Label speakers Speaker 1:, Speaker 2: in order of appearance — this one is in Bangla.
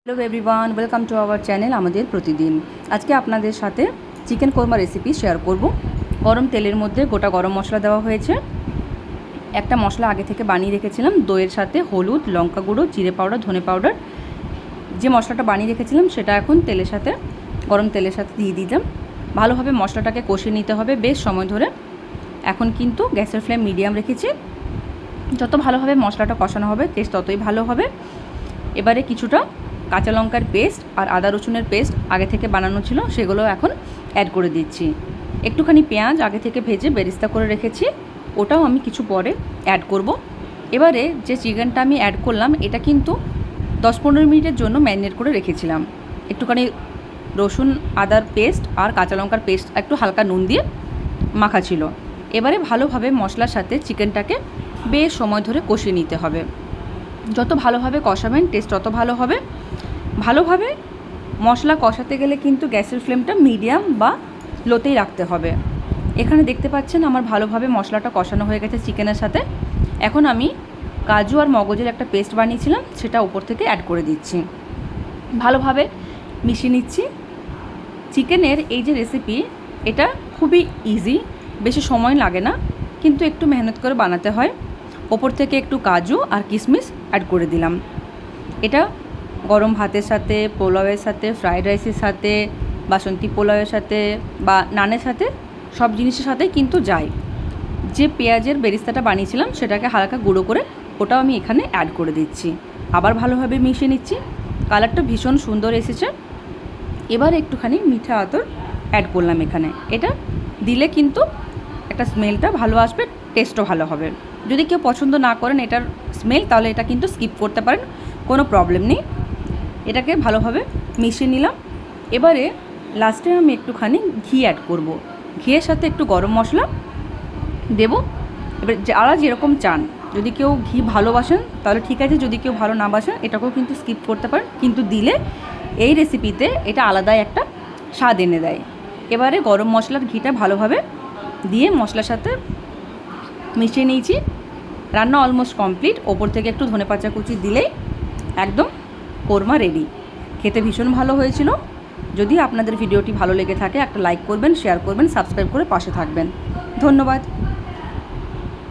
Speaker 1: Hello everyone, welcome to our channel আমাদের প্রতিদিন। আজকে আপনাদের সাথে চিকেন কোরমা রেসিপি শেয়ার করব। গরম তেলের মধ্যে গোটা গরম মশলা দেওয়া হয়েছে। একটা মশলা আগে থেকে বানিয়ে রেখেছিলাম দইয়ের সাথে, হলুদ, লঙ্কা গুঁড়ো, জিরে পাউডার, ধনে পাউডার। যে মশলাটা বানিয়ে রেখেছিলাম সেটা এখন গরম তেলের সাথে দিয়ে দিলাম। ভালোভাবে মশলাটাকে কষিয়ে নিতে হবে বেশ সময় ধরে। এখন কিন্তু গ্যাসের ফ্লেম মিডিয়াম রেখেছি। যত ভালোভাবে মশলাটা কষানো হবে টেস্ট ততই ভালো হবে। এবারে কিছুটা কাঁচা লঙ্কার পেস্ট আর আদা রসুনের পেস্ট আগে থেকে বানানো ছিল, সেগুলো এখন অ্যাড করে দিচ্ছি। একটুখানি পেঁয়াজ আগে থেকে ভেজে বেরেস্তা করে রেখেছি, ওটাও আমি কিছু পরে অ্যাড করব। এবারে যে চিকেনটা আমি অ্যাড করলাম এটা কিন্তু 10-15 মিনিটের জন্য ম্যারিনেট করে রেখেছিলাম। একটুখানি রসুন আদার পেস্ট আর কাঁচা লঙ্কার পেস্ট একটু হালকা নুন দিয়ে মাখা ছিল। এবারে ভালোভাবে মশলার সাথে চিকেনটাকে বেশ সময় ধরে কষিয়ে নিতে হবে। যত ভালোভাবে কষাবেন টেস্ট তত ভালো হবে। ভালোভাবে মশলা কষাতে গেলে কিন্তু গ্যাসের ফ্লেমটা মিডিয়াম বা লোতেই রাখতে হবে। এখানে দেখতে পাচ্ছেন আমার ভালোভাবে মশলাটা কষানো হয়ে গেছে চিকেনের সাথে। এখন আমি কাজু আর মগজের একটা পেস্ট বানিয়েছিলাম, সেটা উপর থেকে অ্যাড করে দিচ্ছি। ভালোভাবে মিশিয়ে নিচ্ছি। চিকেনের এই যে রেসিপি, এটা খুবই ইজি, বেশি সময় লাগে না, কিন্তু একটু মেহনত করে বানাতে হয়। ওপর থেকে একটু কাজু আর কিশমিশ অ্যাড করে দিলাম। এটা গরম ভাতের সাথে, পোলাওয়ের সাথে, ফ্রায়েড রাইসের সাথে, বাসন্তী পোলাওয়ের সাথে বা নানের সাথে, সব জিনিসের সাথেই কিন্তু যায়। যে পেঁয়াজের বেরেস্তাটা বানিয়েছিলাম সেটাকে হালকা গুঁড়ো করে ওটাও আমি এখানে অ্যাড করে দিচ্ছি। আবার ভালোভাবে মিশিয়ে নিচ্ছি। কালারটা ভীষণ সুন্দর এসেছে। এবার একটুখানি মিঠা আতর অ্যাড করলাম এখানে। এটা দিলে কিন্তু একটা স্মেলটা ভালো আসবে, টেস্টও ভালো হবে। যদি কেউ পছন্দ না করেন এটার স্মেল, তাহলে এটা কিন্তু স্কিপ করতে পারেন, কোনো প্রবলেম নেই। এটাকে ভালোভাবে মিশিয়ে নিলাম। এবারে লাস্টে আমি একটুখানি ঘি অ্যাড করব। ঘিয়ের সাথে একটু গরম মশলা দেব। এবার যারা যেরকম চান, যদি কেউ ঘি ভালোবাসেন তাহলে ঠিক আছে, যদি কেউ ভালো না বাসেন এটাকেও কিন্তু স্কিপ করতে পারেন, কিন্তু দিলে এই রেসিপিতে এটা আলাদাই একটা স্বাদ এনে দেয়। এবারে গরম মশলার ঘিটা ভালোভাবে দিয়ে মশলার সাথে মিশিয়ে নিয়েছি। রান্না অলমোস্ট কমপ্লিট। ওপর থেকে একটু ধনেপাতা কুচি দিলেই একদম কোরমা রেডি। খেতে ভীষণ ভালো হয়েছিল। যদি আপনাদের ভিডিওটি ভালো লেগে থাকে একটা লাইক করবেন, শেয়ার করবেন, সাবস্ক্রাইব করে পাশে থাকবেন। ধন্যবাদ।